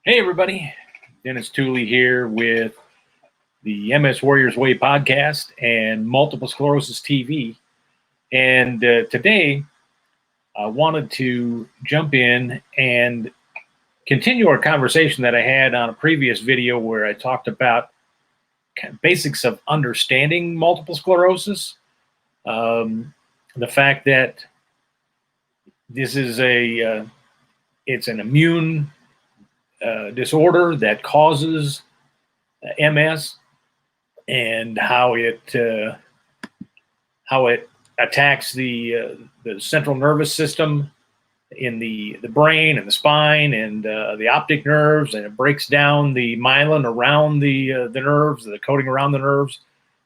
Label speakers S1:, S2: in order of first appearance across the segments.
S1: Hey, everybody. Dennis Tooley here with the MS Warriors Way podcast and Multiple Sclerosis TV. And today I wanted to jump in and continue our conversation that I had on a previous video where I talked about kind of basics of understanding multiple sclerosis. The fact that this is it's an immune disorder that causes MS, and how it attacks the central nervous system in the brain and the spine and the optic nerves, and it breaks down the myelin around the nerves, the coating around the nerves,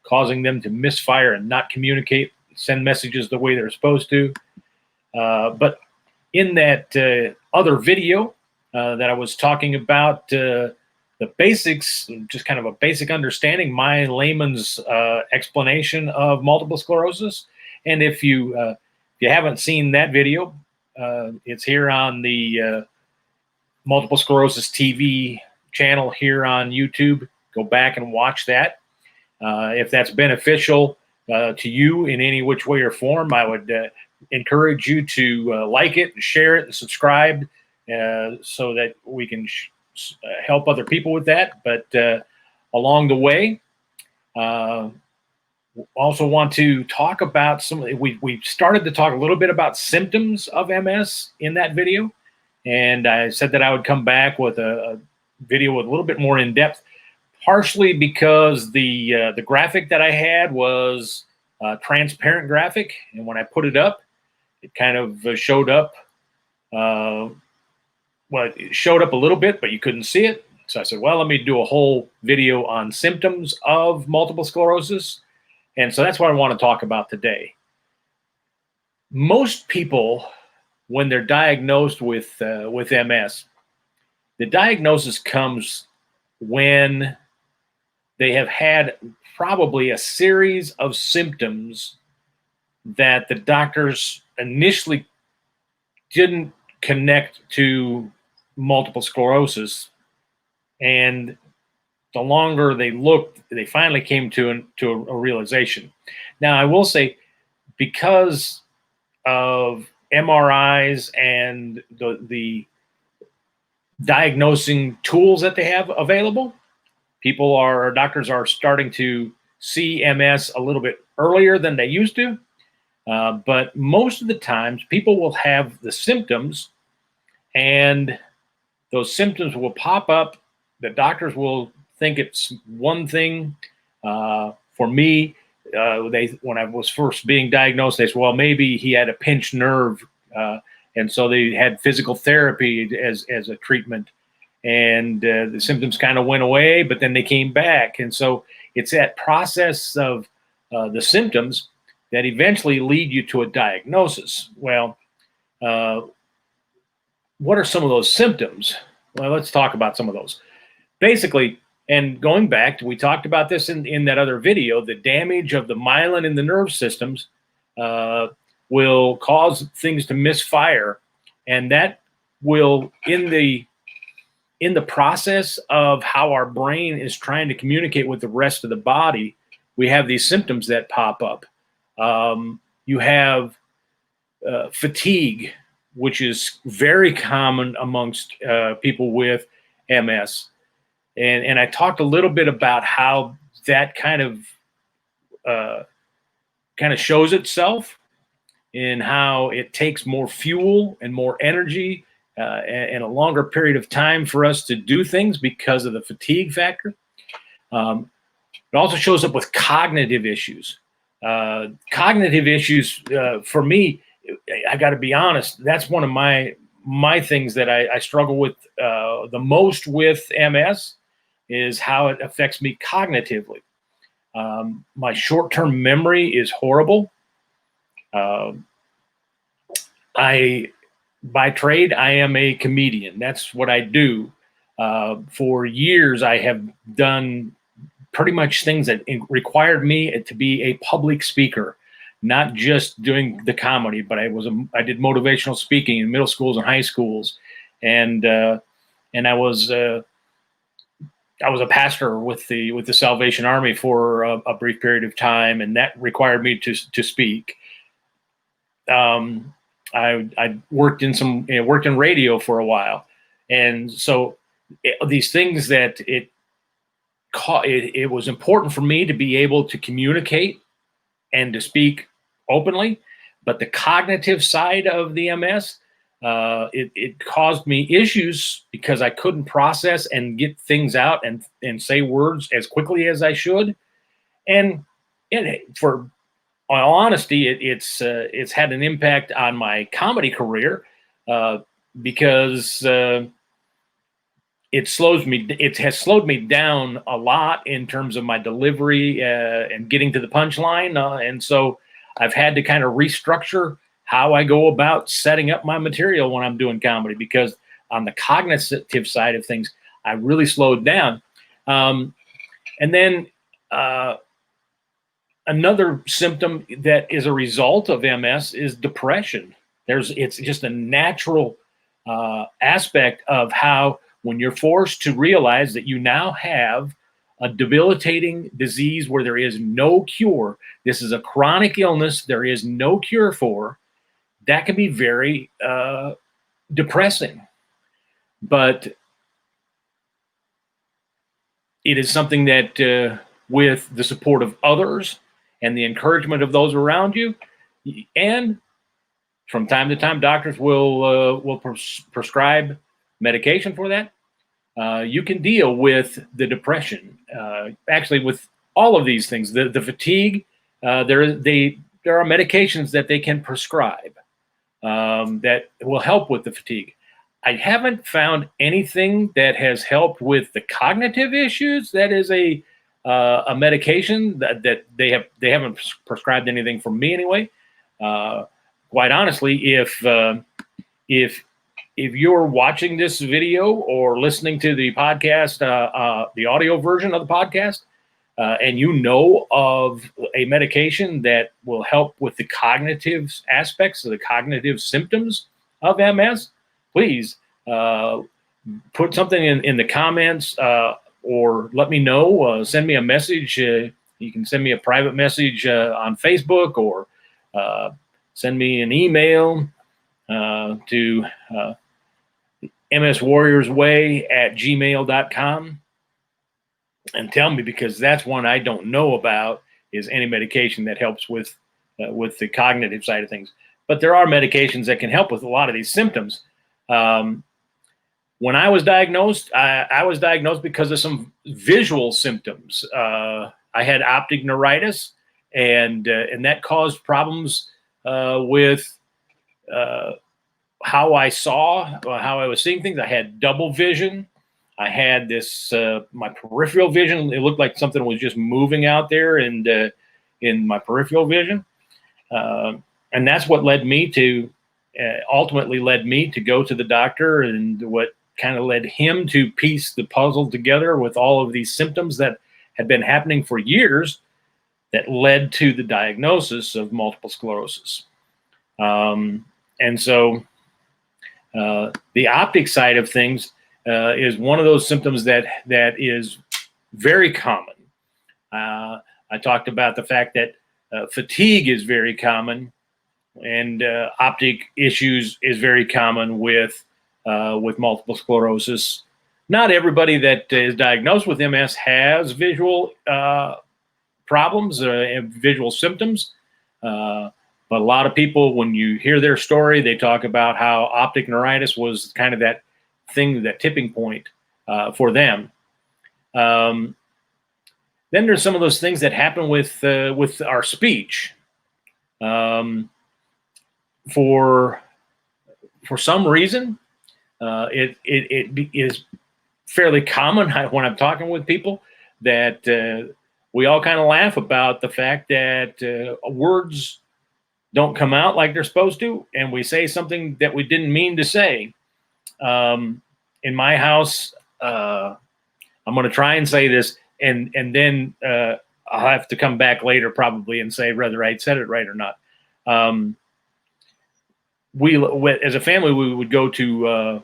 S1: causing them to misfire and not communicate, send messages the way they're supposed to. But in that other video that I was talking about the basics, just kind of a basic understanding, my layman's explanation of multiple sclerosis. And if you haven't seen that video, it's here on the Multiple Sclerosis TV channel here on YouTube. Go back and watch that. If that's beneficial to you in any which way or form, I would encourage you to like it and share it and subscribe so that we can help other people with that. But along the way, also want to talk about we started to talk a little bit about symptoms of MS in that video. And I said that I would come back with a video with a little bit more in depth, partially because the graphic that I had was a transparent graphic. And when I put it up, it kind of showed up. Well, it showed up a little bit, but you couldn't see it. So I said, well, let me do a whole video on symptoms of multiple sclerosis. And so that's what I want to talk about today. Most people, when they're diagnosed with MS, the diagnosis comes when they have had probably a series of symptoms that the doctors initially didn't connect to multiple sclerosis, and the longer they looked, they finally came to a realization. Now, I will say, because of MRIs and the diagnosing tools that they have available, doctors are starting to see MS a little bit earlier than they used to. But most of the times, people will have the symptoms, and those symptoms will pop up. The doctors will think it's one thing. For me, when I was first being diagnosed, they said, well, maybe he had a pinched nerve. And so they had physical therapy as a treatment. And the symptoms kind of went away, but then they came back. And so it's that process of the symptoms that eventually lead you to a diagnosis. Well, what are some of those symptoms? Well, let's talk about some of those. Basically, and going back, we talked about this in that other video, the damage of the myelin in the nerve systems will cause things to misfire. And that will, in the process of how our brain is trying to communicate with the rest of the body, we have these symptoms that pop up. You have fatigue, which is very common amongst people with MS. And I talked a little bit about how that kind of shows itself in how it takes more fuel and more energy and a longer period of time for us to do things because of the fatigue factor. It also shows up with cognitive issues. Cognitive issues, for me, I got to be honest, that's one of my things that I struggle with the most with MS, is how it affects me cognitively. My short-term memory is horrible. By trade, I am a comedian. That's what I do. For years, I have done pretty much things that required me to be a public speaker, not just doing the comedy, but I did motivational speaking in middle schools and high schools. And and I was a pastor with the Salvation Army for a brief period of time, and that required me to speak. I worked in radio for a while, and so these things that it was important for me to be able to communicate and to speak openly, but the cognitive side of the MS, it caused me issues because I couldn't process and get things out and say words as quickly as I should. And for all honesty, it's had an impact on my comedy career because it has slowed me down a lot in terms of my delivery and getting to the punchline. And so I've had to kind of restructure how I go about setting up my material when I'm doing comedy, because on the cognitive side of things, I really slowed down. And then another symptom that is a result of MS is depression. It's just a natural aspect of how, when you're forced to realize that you now have a debilitating disease where there is no cure, this is a chronic illness there is no cure for, that can be very depressing. But it is something that with the support of others and the encouragement of those around you, and from time to time doctors will prescribe medication for that, you can deal with the depression. Actually, with all of these things, the fatigue, there are medications that they can prescribe that will help with the fatigue. I haven't found anything that has helped with the cognitive issues. That is a medication that they haven't prescribed anything for me anyway. Quite honestly, if you're watching this video or listening to the podcast, the audio version of the podcast, and you know of a medication that will help with the cognitive aspects of the cognitive symptoms of MS, please put something in the comments or let me know. Send me a message. You can send me a private message on Facebook, or send me an email to mswarriorsway@gmail.com and tell me, because that's one I don't know about, is any medication that helps with the cognitive side of things. But there are medications that can help with a lot of these symptoms. When I was diagnosed, I was diagnosed because of some visual symptoms. I had optic neuritis, and that caused problems with how I saw, how I was seeing things. I had double vision. I had this, my peripheral vision, it looked like something was just moving out there and in my peripheral vision. And that's what ultimately led me to go to the doctor, and what kind of led him to piece the puzzle together with all of these symptoms that had been happening for years that led to the diagnosis of multiple sclerosis. And so the optic side of things is one of those symptoms that is very common. I talked about the fact that fatigue is very common, and optic issues is very common with multiple sclerosis. Not everybody that is diagnosed with MS has visual problems and visual symptoms. But a lot of people, when you hear their story, they talk about how optic neuritis was kind of that thing, that tipping point for them. Then there's some of those things that happen with our speech. For some reason, it is fairly common when I'm talking with people that we all kind of laugh about the fact that words don't come out like they're supposed to, and we say something that we didn't mean to say. In my house, I'm going to try and say this, and then I'll have to come back later probably and say whether I said it right or not. We, as a family, we would go to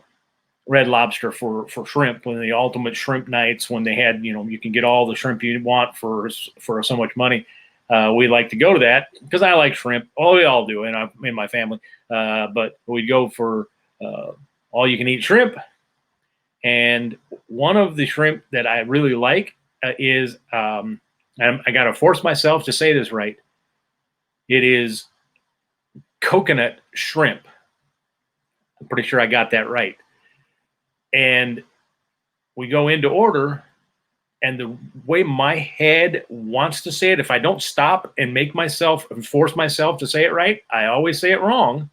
S1: Red Lobster for shrimp, when the ultimate shrimp nights, when they had, you can get all the shrimp you want for so much money. We like to go to that because I like shrimp. Oh, we all do, and I'm in my family. But we'd go for all you can eat shrimp. And one of the shrimp that I really like is, I got to force myself to say this right. It is coconut shrimp. I'm pretty sure I got that right. And we go into order, and the way my head wants to say it, if I don't stop and force myself to say it right, I always say it wrong.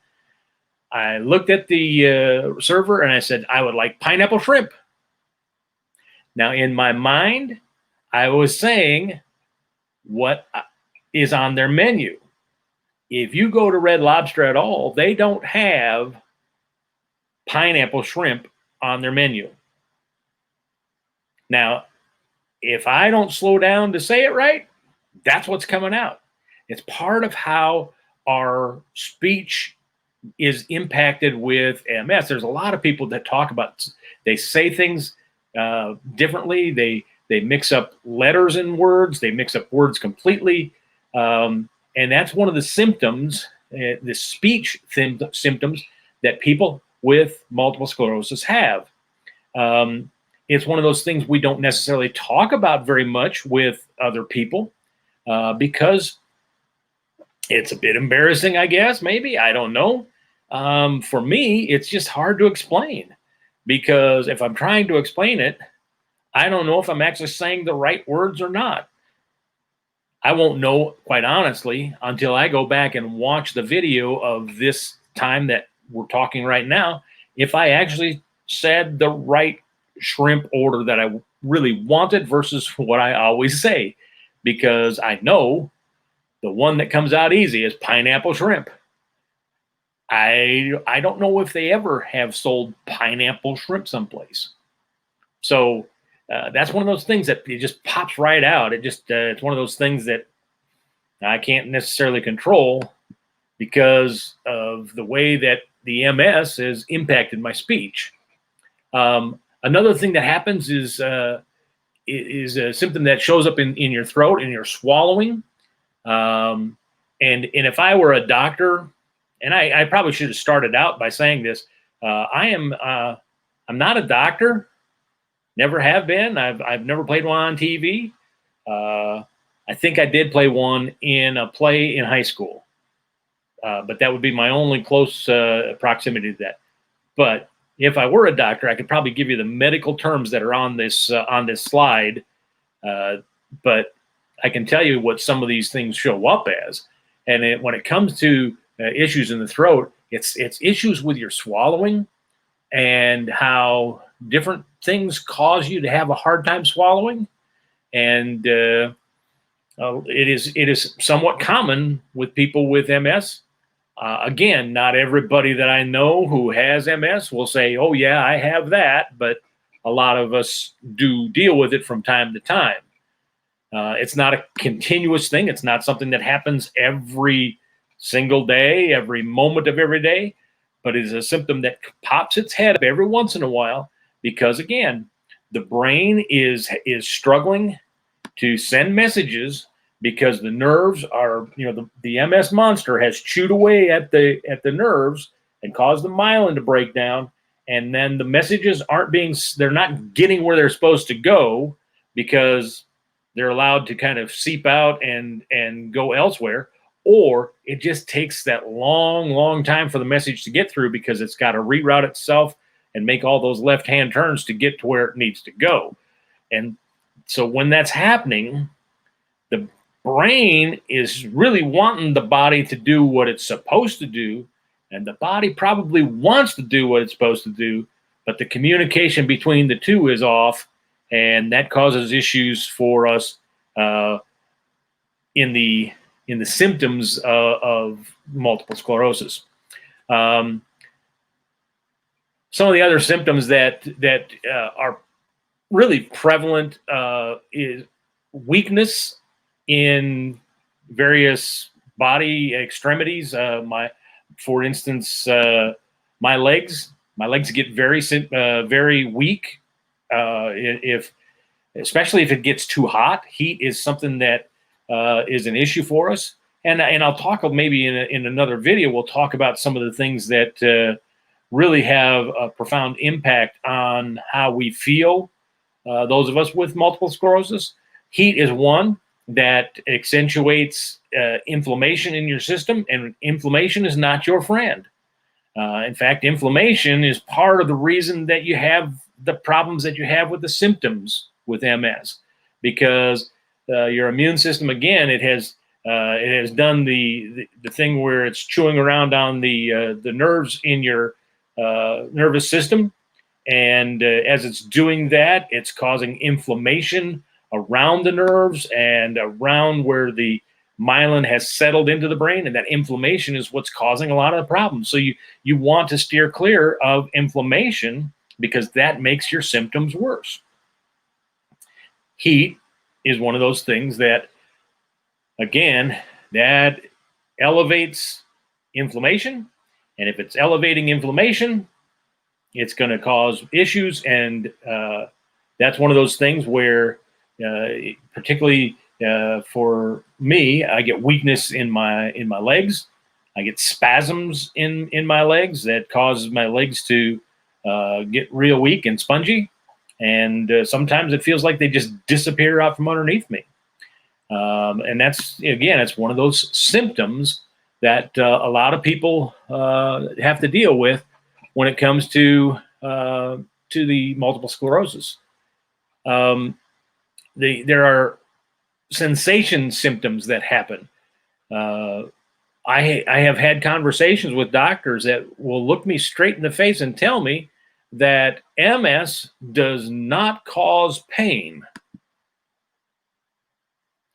S1: I looked at the server and I said, I would like pineapple shrimp. Now, in my mind, I was saying what is on their menu. If you go to Red Lobster at all, they don't have pineapple shrimp on their menu. Now, if I don't slow down to say it right, that's what's coming out. It's part of how our speech is impacted with MS. There's a lot of people that talk about, they say things differently. They mix up letters and words. They mix up words completely. And that's one of the symptoms, the speech symptoms that people with multiple sclerosis have. It's one of those things we don't necessarily talk about very much with other people because it's a bit embarrassing, I guess, maybe. I don't know. For me, it's just hard to explain because if I'm trying to explain it, I don't know if I'm actually saying the right words or not. I won't know, quite honestly, until I go back and watch the video of this time that we're talking right now, if I actually said the right shrimp order that I really wanted versus what I always say, because I know the one that comes out easy is pineapple shrimp. I don't know if they ever have sold pineapple shrimp someplace. So that's one of those things that it just pops right out. It's one of those things that I can't necessarily control because of the way that the MS has impacted my speech. Another thing that happens is a symptom that shows up in your throat and your swallowing. And if I were a doctor, and I probably should have started out by saying this, I'm not a doctor, never have been. I've never played one on TV. I think I did play one in a play in high school, but that would be my only close proximity to that. But if I were a doctor, I could probably give you the medical terms that are on this slide. But I can tell you what some of these things show up as. And when it comes to issues in the throat, it's issues with your swallowing and how different things cause you to have a hard time swallowing. And it is somewhat common with people with MS. Again, not everybody that I know who has MS will say, oh, yeah, I have that. But a lot of us do deal with it from time to time. It's not a continuous thing. It's not something that happens every single day, every moment of every day. But it is a symptom that pops its head up every once in a while because, again, the brain is struggling to send messages because the nerves are, the MS monster has chewed away at the nerves and caused the myelin to break down. And then the messages they're not getting where they're supposed to go because they're allowed to kind of seep out and go elsewhere. Or it just takes that long, long time for the message to get through because it's got to reroute itself and make all those left-hand turns to get to where it needs to go. And so when that's happening, the brain is really wanting the body to do what it's supposed to do, and the body probably wants to do what it's supposed to do, but the communication between the two is off, and that causes issues for us in the symptoms of multiple sclerosis. Some of the other symptoms that are really prevalent is weakness in various body extremities. For instance, my legs, My legs get very weak. If Especially if it gets too hot. Heat is something that is an issue for us. And I'll talk maybe in another video. We'll talk about some of the things that really have a profound impact on how we feel. Those of us with multiple sclerosis, heat is one that accentuates inflammation in your system, and inflammation is not your friend. In fact, inflammation is part of the reason that you have the problems that you have with the symptoms with MS, because your immune system, again, it has done the thing where it's chewing around on the nerves in your nervous system, and as it's doing that, it's causing inflammation around the nerves and around where the myelin has settled into the brain, and that inflammation is what's causing a lot of the problems. So you want to steer clear of inflammation because that makes your symptoms worse. Heat is one of those things that, again, that elevates inflammation, and if it's elevating inflammation, it's going to cause issues, and that's one of those things where, particularly for me, I get weakness in my legs. I get spasms in my legs that causes my legs to get real weak and spongy, and sometimes it feels like they just disappear out from underneath me. And that's, again, it's one of those symptoms that a lot of people have to deal with when it comes to the multiple sclerosis. There are sensation symptoms that happen. I have had conversations with doctors that will look me straight in the face and tell me that MS does not cause pain.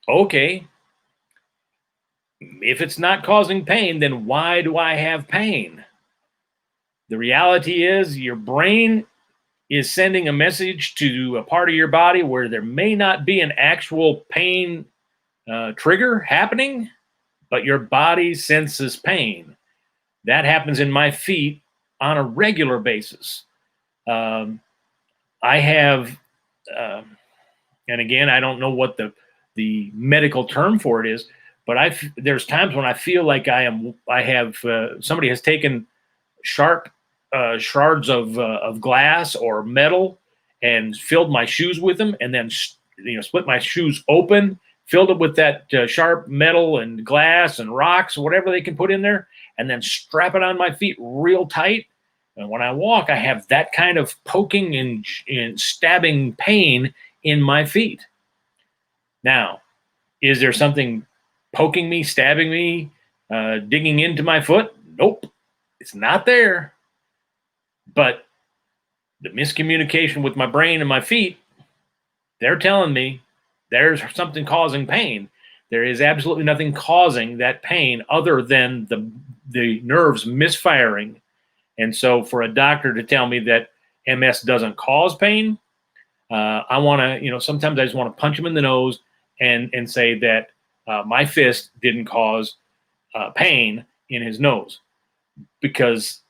S1: Okay, if it's not causing pain, then why do I have pain? The reality is your brain is sending a message to a part of your body where there may not be an actual pain trigger happening, but your body senses pain. That happens in my feet on a regular basis. I have, and again, I don't know what the medical term for it is, but there's times when I feel like somebody has taken sharp shards of glass or metal and filled my shoes with them, and then split my shoes open, filled it with that sharp metal and glass and rocks, whatever they can put in there, and then strap it on my feet real tight. And when I walk, I have that kind of poking and stabbing pain in my feet. Now, is there something poking me, stabbing me, digging into my foot? Nope, it's not there. But the miscommunication with my brain and my feet, they're telling me there's something causing pain. There is absolutely nothing causing that pain other than the nerves misfiring. And so for a doctor to tell me that MS doesn't cause pain, I want to, sometimes I just want to punch him in the nose and say that my fist didn't cause pain in his nose, because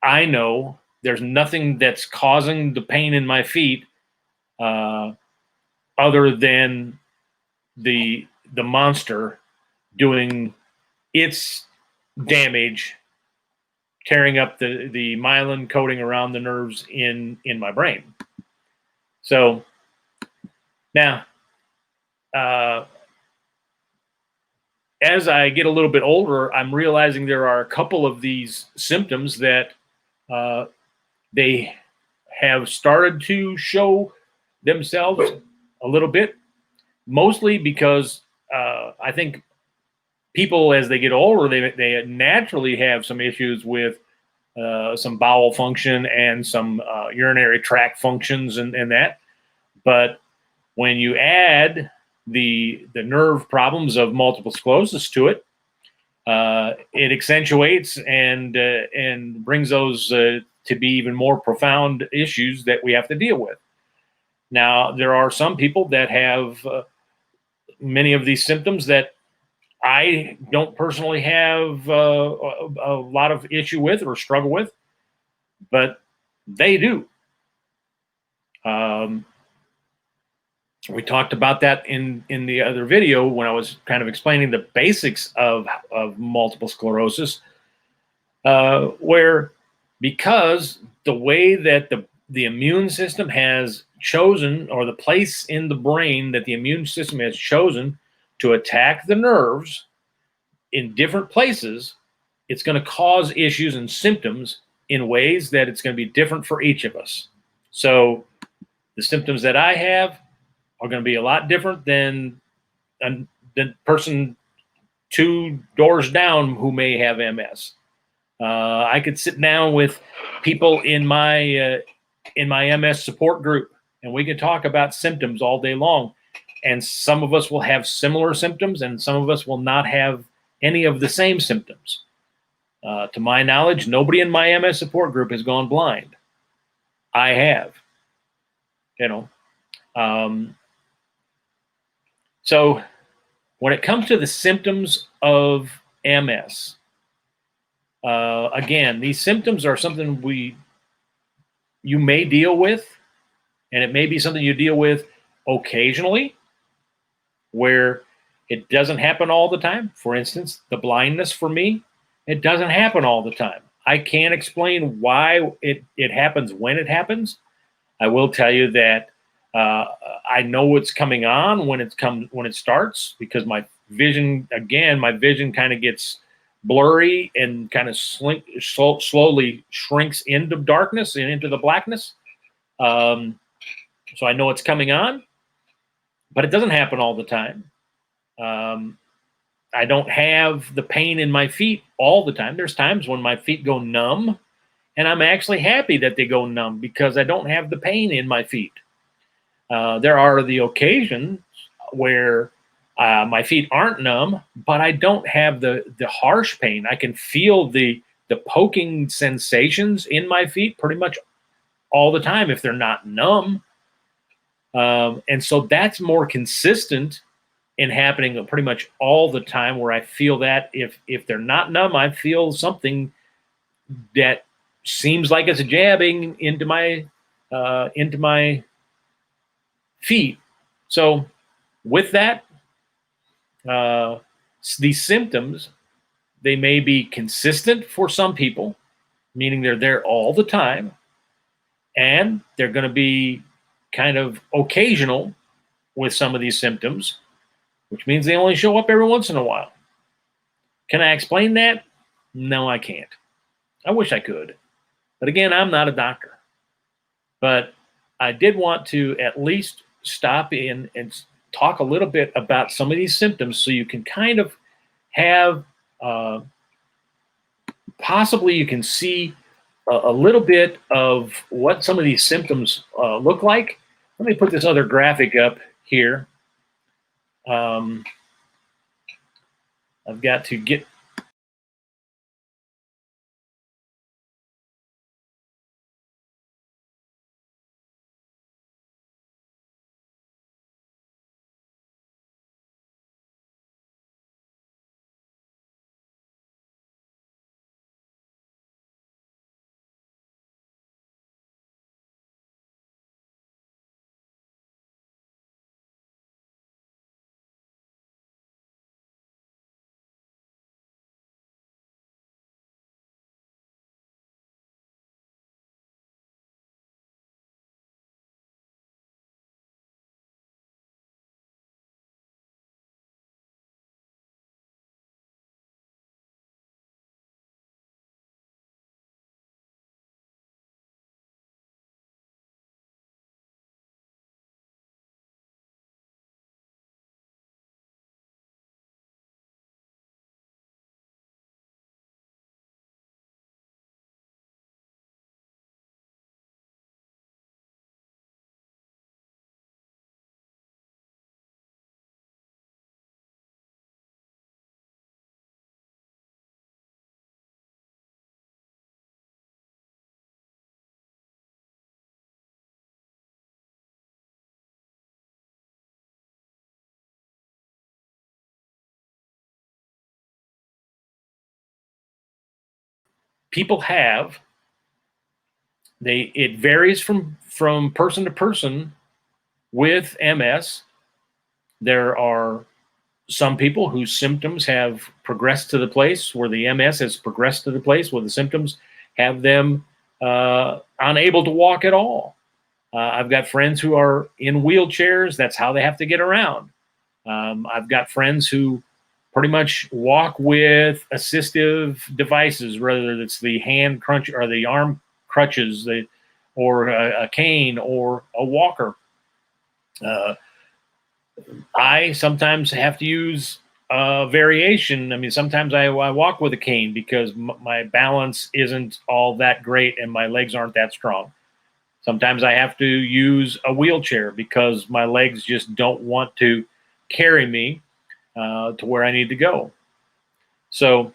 S1: I know there's nothing that's causing the pain in my feet other than the monster doing its damage, tearing up the myelin coating around the nerves in my brain. So now, as I get a little bit older, I'm realizing there are a couple of these symptoms that they have started to show themselves a little bit, mostly because I think people, as they get older, they naturally have some issues with some bowel function and some urinary tract functions and that. But when you add the nerve problems of multiple sclerosis to it, it accentuates and brings those to be even more profound issues that we have to deal with. Now, there are some people that have many of these symptoms that I don't personally have a lot of issue with or struggle with, but They do. Um, we talked about that in the other video when I was kind of explaining the basics of multiple sclerosis, where because the way that the immune system has chosen, or the place in the brain that the immune system has chosen to attack the nerves in different places, it's going to cause issues and symptoms in ways that it's going to be different for each of us. So the symptoms that I have are going to be a lot different than the person two doors down who may have MS. I could sit down with people in my MS support group, and we can talk about symptoms all day long. And some of us will have similar symptoms, and some of us will not have any of the same symptoms. To my knowledge, nobody in my MS support group has gone blind. I have, you know. Um, so when it comes to the symptoms of MS, again, these symptoms are something you may deal with, and it may be something you deal with occasionally, where it doesn't happen all the time. For instance, the blindness for me, it doesn't happen all the time. I can't explain why it happens when it happens. I will tell you that I know it's coming on when when it starts, because my vision kind of gets blurry and kind of slowly shrinks into darkness and into the blackness. So I know it's coming on, but it doesn't happen all the time. Um, I don't have the pain in my feet all the time. There's times when my feet go numb, and I'm actually happy that they go numb because I don't have the pain in my feet. There are the occasions where my feet aren't numb, but I don't have the harsh pain. I can feel the poking sensations in my feet pretty much all the time if they're not numb. And so that's more consistent in happening pretty much all the time, where I feel that if they're not numb, I feel something that seems like it's jabbing into my feet. So with that, uh, these symptoms, they may be consistent for some people, meaning they're there all the time, and they're going to be kind of occasional with some of these symptoms, which means they only show up every once in a while. Can I explain that? No, I can't. I wish I could. But again, I'm not a doctor. But I did want to at least stop in and talk a little bit about some of these symptoms, so you can kind of have uh, possibly you can see a little bit of what some of these symptoms look like. Let me put this other graphic up here. Um, I've got to get. People have It varies from person to person with MS. There are some people whose symptoms have progressed to the place where the MS has progressed to the place where the symptoms have them unable to walk at all. I've got friends who are in wheelchairs. That's how they have to get around. I've got friends who pretty much walk with assistive devices, whether it's the hand crunch or the arm crutches, or a cane or a walker. I sometimes have to use a variation. I mean, sometimes I walk with a cane because my balance isn't all that great and my legs aren't that strong. Sometimes I have to use a wheelchair because my legs just don't want to carry me to where I need to go. So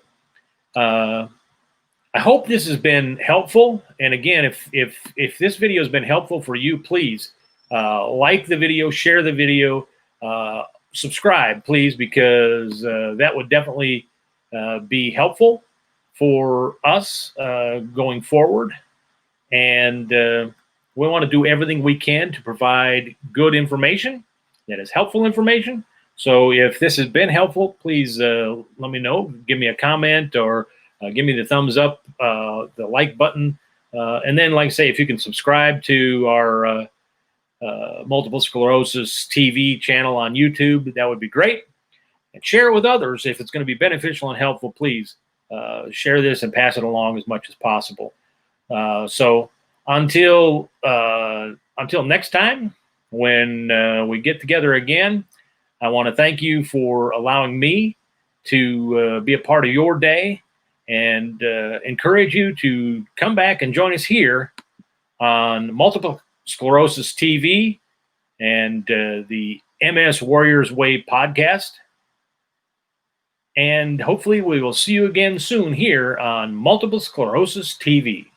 S1: I hope this has been helpful. And again, if this video has been helpful for you, please like the video, share the video, subscribe, please, because that would definitely be helpful for us going forward. And we want to do everything we can to provide good information that is helpful information. So if this has been helpful, please let me know. Give me a comment or give me the thumbs up, the like button. And then, like I say, if you can subscribe to our Multiple Sclerosis TV channel on YouTube, that would be great. And share it with others if it's going to be beneficial and helpful. Please share this and pass it along as much as possible. So until next time, when we get together again, I want to thank you for allowing me to be a part of your day, and encourage you to come back and join us here on Multiple Sclerosis TV and the MS Warriors Way podcast. And hopefully we will see you again soon here on Multiple Sclerosis TV.